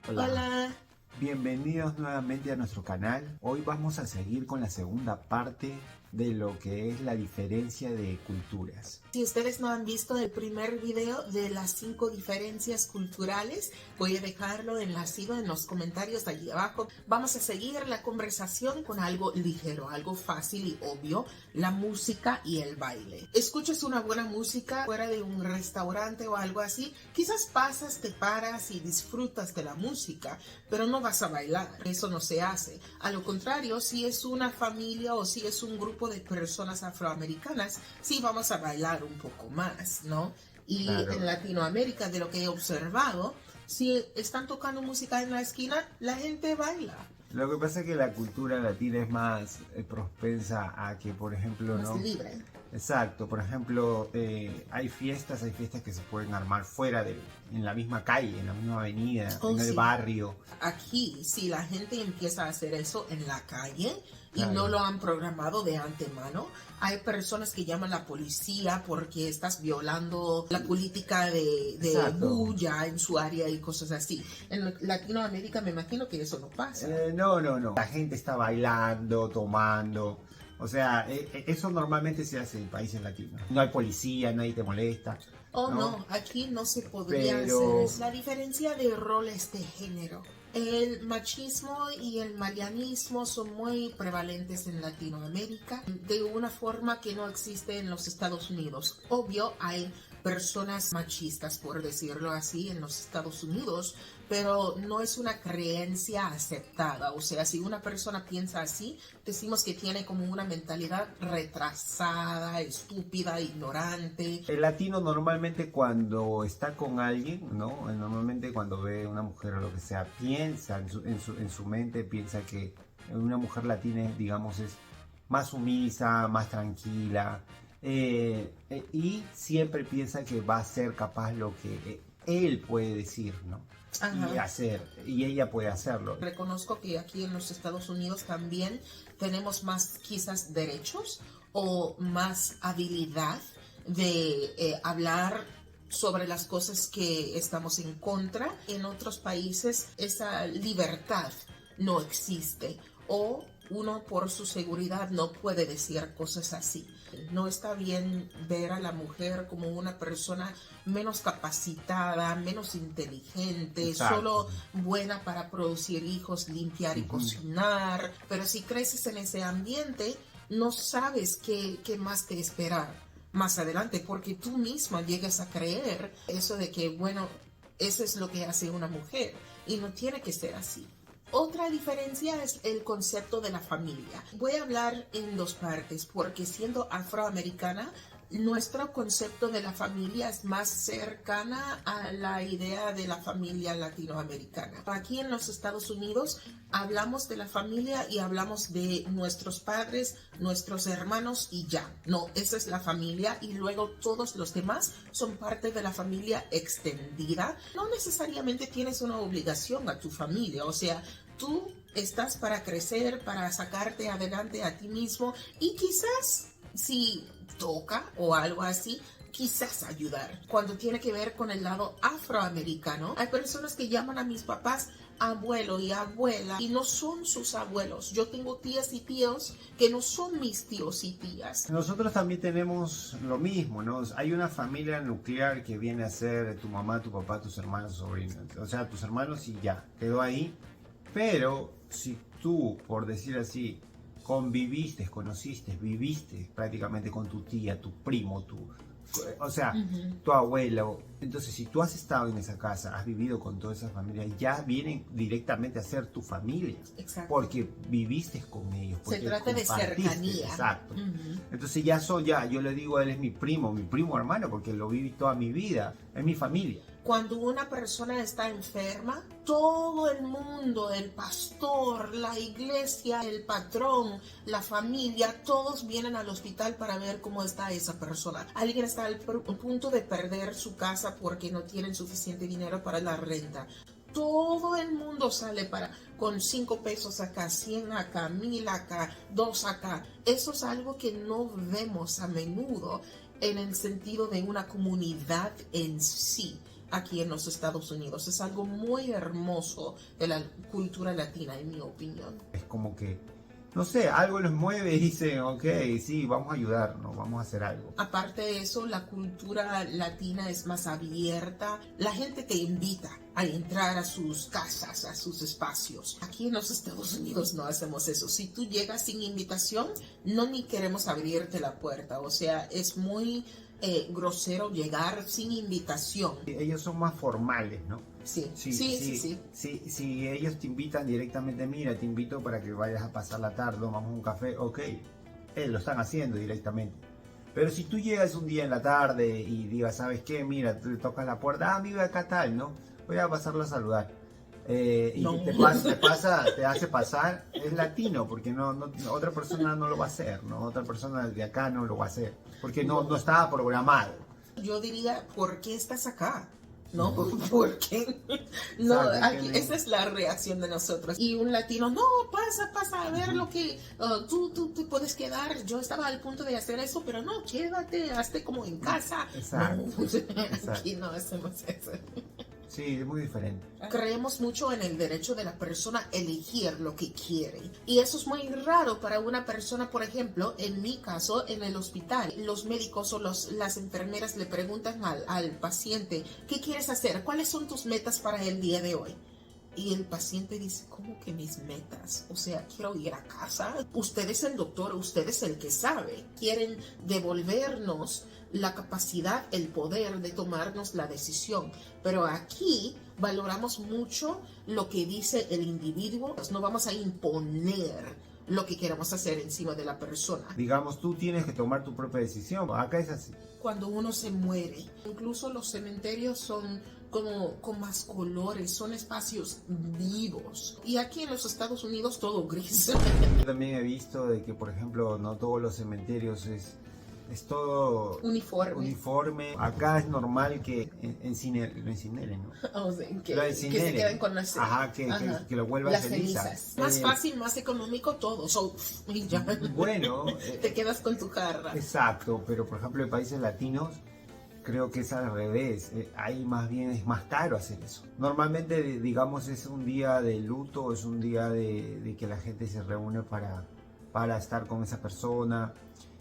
Hola. Hola. Bienvenidos nuevamente a nuestro canal. Hoy vamos a seguir con la segunda parte de lo que es la diferencia de culturas. Si ustedes no han visto el primer video de las 5 diferencias culturales, voy a dejarlo enlazado en los comentarios de allí abajo. Vamos a seguir la conversación con algo ligero, algo fácil y obvio, la música y el baile. Escuchas una buena música fuera de un restaurante o algo así, quizás pasas, te paras y disfrutas de la música, pero no vas a bailar. Eso no se hace. A lo contrario, si es una familia o si es un grupo de personas afroamericanas, sí vamos a bailar un poco más, ¿no? Y Claro. en Latinoamérica, de lo que he observado, si están tocando música en la esquina, la gente baila. Lo que pasa es que la cultura latina es más propensa a que, por ejemplo, Más ¿no? libre. Exacto, por ejemplo, hay fiestas que se pueden armar fuera en la misma calle, en la misma avenida, Oh, en el sí. barrio. Aquí, si la gente empieza a hacer eso en la calle y Claro. no lo han programado de antemano, hay personas que llaman a la policía porque estás violando la política de Exacto. bulla en su área y cosas así. En Latinoamérica me imagino que eso no pasa. No. La gente está bailando, tomando. O sea, eso normalmente se hace en países latinos. No hay policía, nadie te molesta. Oh, ¿no? no, aquí no se podría Pero- hacer. Es la diferencia de roles de género. El machismo y el marianismo son muy prevalentes en Latinoamérica de una forma que no existe en los Estados Unidos. Obvio, hay personas machistas, por decirlo así, en los Estados Unidos, pero no es una creencia aceptada. O sea, si una persona piensa así, decimos que tiene como una mentalidad retrasada, estúpida, ignorante. El latino normalmente cuando está con alguien, ¿no? Normalmente cuando ve a una mujer o lo que sea, piensa en su mente, piensa que una mujer latina, digamos, es más sumisa, más tranquila, y siempre piensa que va a ser capaz lo que él puede decir, ¿no? Ajá. Y hacer, y ella puede hacerlo. Reconozco que aquí en los Estados Unidos también tenemos más quizás derechos o más habilidad de hablar sobre las cosas que estamos en contra. En otros países esa libertad no existe o uno por su seguridad no puede decir cosas así. No está bien ver a la mujer como una persona menos capacitada, menos inteligente, Exacto. solo buena para producir hijos, limpiar y cocinar. Pero si creces en ese ambiente, no sabes qué más te esperar más adelante, porque tú misma llegas a creer eso de que, bueno, eso es lo que hace una mujer y no tiene que ser así. Otra diferencia es el concepto de la familia. Voy a hablar en dos partes porque siendo afroamericana, nuestro concepto de la familia es más cercana a la idea de la familia latinoamericana. Aquí en los Estados Unidos hablamos de la familia y hablamos de nuestros padres, nuestros hermanos y ya. No, esa es la familia y luego todos los demás son parte de la familia extendida. No necesariamente tienes una obligación a tu familia, o sea, tú estás para crecer, para sacarte adelante a ti mismo y quizás si toca o algo así, quizás ayudar. Cuando tiene que ver con el lado afroamericano, hay personas que llaman a mis papás abuelo y abuela y no son sus abuelos. Yo tengo tías y tíos que no son mis tíos y tías. Nosotros también tenemos lo mismo, ¿no? Hay una familia nuclear que viene a ser tu mamá, tu papá, tus hermanos, sobrinos. O sea, tus hermanos y ya, quedó ahí. Pero si tú, por decir así, conviviste, conociste, viviste prácticamente con tu tía, tu primo, o sea, tu abuelo. Entonces, si tú has estado en esa casa, has vivido con toda esa familia, ya vienen directamente a ser tu familia. Exacto. Porque viviste con ellos. Se trata de compartiste, cercanía. Exacto. Entonces yo le digo a él es mi primo hermano, porque lo viví toda mi vida, es mi familia. Cuando una persona está enferma, todo el mundo, el pastor, la iglesia, el patrón, la familia, todos vienen al hospital para ver cómo está esa persona. Alguien está al punto de perder su casa porque no tienen suficiente dinero para la renta. Todo el mundo sale con 5 pesos acá, 100 acá, 1000 acá, 2 acá. Eso es algo que no vemos a menudo en el sentido de una comunidad en sí. aquí en los Estados Unidos. Es algo muy hermoso de la cultura latina, en mi opinión. Es como que, no sé, algo los mueve y dicen, ok, sí, vamos a ayudarnos, vamos a hacer algo. Aparte de eso, la cultura latina es más abierta. La gente te invita a entrar a sus casas, a sus espacios. Aquí en los Estados Unidos no hacemos eso. Si tú llegas sin invitación, no ni queremos abrirte la puerta. O sea, es muy grosero llegar sin invitación. Ellos son más formales, ¿no? Sí. Si ellos te invitan directamente, mira, te invito para que vayas a pasar la tarde, tomamos un café, ok, lo están haciendo directamente. Pero si tú llegas un día en la tarde y digas, ¿sabes qué? Mira, te tocas la puerta, vive acá tal, ¿no? Voy a pasarlo a saludar. Y no. te hace pasar, es latino, porque otra persona no lo va a hacer, ¿no? Otra persona de acá no lo va a hacer, porque no estaba programado. Yo diría, ¿por qué estás acá? ¿No? ¿Por qué? No, aquí, esa es la reacción de nosotros. Y un latino, no, pasa a ver lo que tú te puedes quedar. Yo estaba al punto de hacer eso, pero no, quédate, hazte como en casa. Exacto. No, aquí no hacemos eso. Sí, es muy diferente. Creemos mucho en el derecho de la persona a elegir lo que quiere. Y eso es muy raro para una persona, por ejemplo, en mi caso, en el hospital. Los médicos o las enfermeras le preguntan al paciente, ¿qué quieres hacer? ¿Cuáles son tus metas para el día de hoy? Y el paciente dice, ¿cómo que mis metas? O sea, quiero ir a casa. Usted es el doctor, usted es el que sabe. Quieren devolvernos la capacidad, el poder de tomarnos la decisión. Pero aquí valoramos mucho lo que dice el individuo. No vamos a imponer lo que queramos hacer encima de la persona. Digamos, tú tienes que tomar tu propia decisión. Acá es así. Cuando uno se muere, incluso los cementerios son como con más colores, son espacios vivos. Y aquí en los Estados Unidos todo gris. Yo también he visto de que, por ejemplo, no todos los cementerios es todo uniforme. Acá es normal que lo incineren, ¿no? O sea, que se queden con las que lo vuelvan las cenizas. Más fácil, más económico, todo. Y ya. Bueno, te quedas con tu jarra. Exacto, pero por ejemplo en países latinos creo que es al revés. Ahí más bien es más caro hacer eso. Normalmente, digamos, es un día de luto, es un día de que la gente se reúne para estar con esa persona.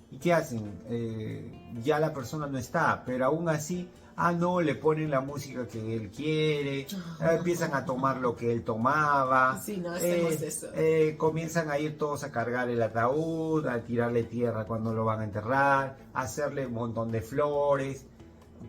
¿Y qué hacen? Ya la persona no está, pero aún así, no, le ponen la música que él quiere, empiezan a tomar lo que él tomaba, sí, no hacemos eso. Comienzan a ir todos a cargar el ataúd, a tirarle tierra cuando lo van a enterrar, a hacerle un montón de flores,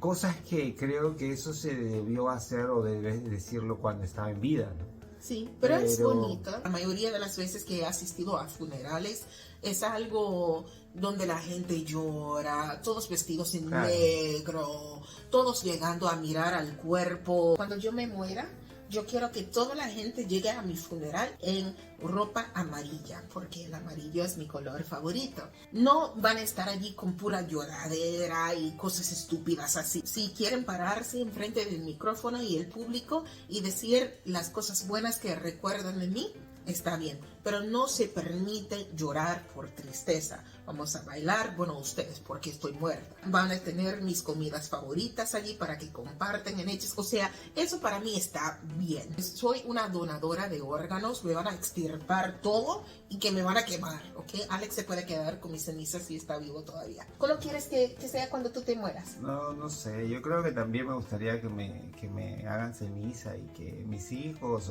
cosas que creo que eso se debió hacer o debes decirlo cuando estaba en vida, ¿no? Sí, pero es bonito. La mayoría de las veces que he asistido a funerales es algo donde la gente llora, todos vestidos en negro, todos llegando a mirar al cuerpo. Cuando yo me muera, yo quiero que toda la gente llegue a mi funeral en ropa amarilla, porque el amarillo es mi color favorito. No van a estar allí con pura lloradera y cosas estúpidas así. Si quieren pararse enfrente del micrófono y el público y decir las cosas buenas que recuerdan de mí, está bien, pero no se permite llorar por tristeza. Vamos a bailar, bueno, ustedes, porque estoy muerta. Van a tener mis comidas favoritas allí para que comparten en ellas. O sea, eso para mí está bien. Soy una donadora de órganos, me van a extirpar todo y que me van a quemar, ¿ok? Alex se puede quedar con mis cenizas si está vivo todavía. ¿Cómo quieres que sea cuando tú te mueras? No sé, yo creo que también me gustaría que me hagan ceniza y que mis hijos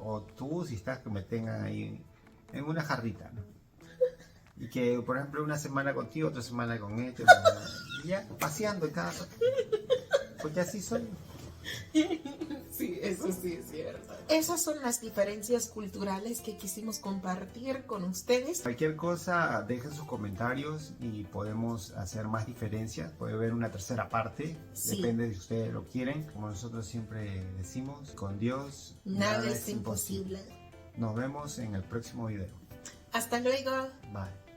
o tú, si estás, que me tengan ahí en una jarrita, ¿no? Y que, por ejemplo, una semana contigo, otra semana con este, y ya, paseando en casa. Porque así soy. Sí, eso sí es cierto. Esas son las diferencias culturales que quisimos compartir con ustedes. Cualquier cosa, dejen sus comentarios y podemos hacer más diferencias. Puede haber una tercera parte, depende de si ustedes lo quieren. Como nosotros siempre decimos, con Dios nada es imposible. Nos vemos en el próximo video. Hasta luego. Bye.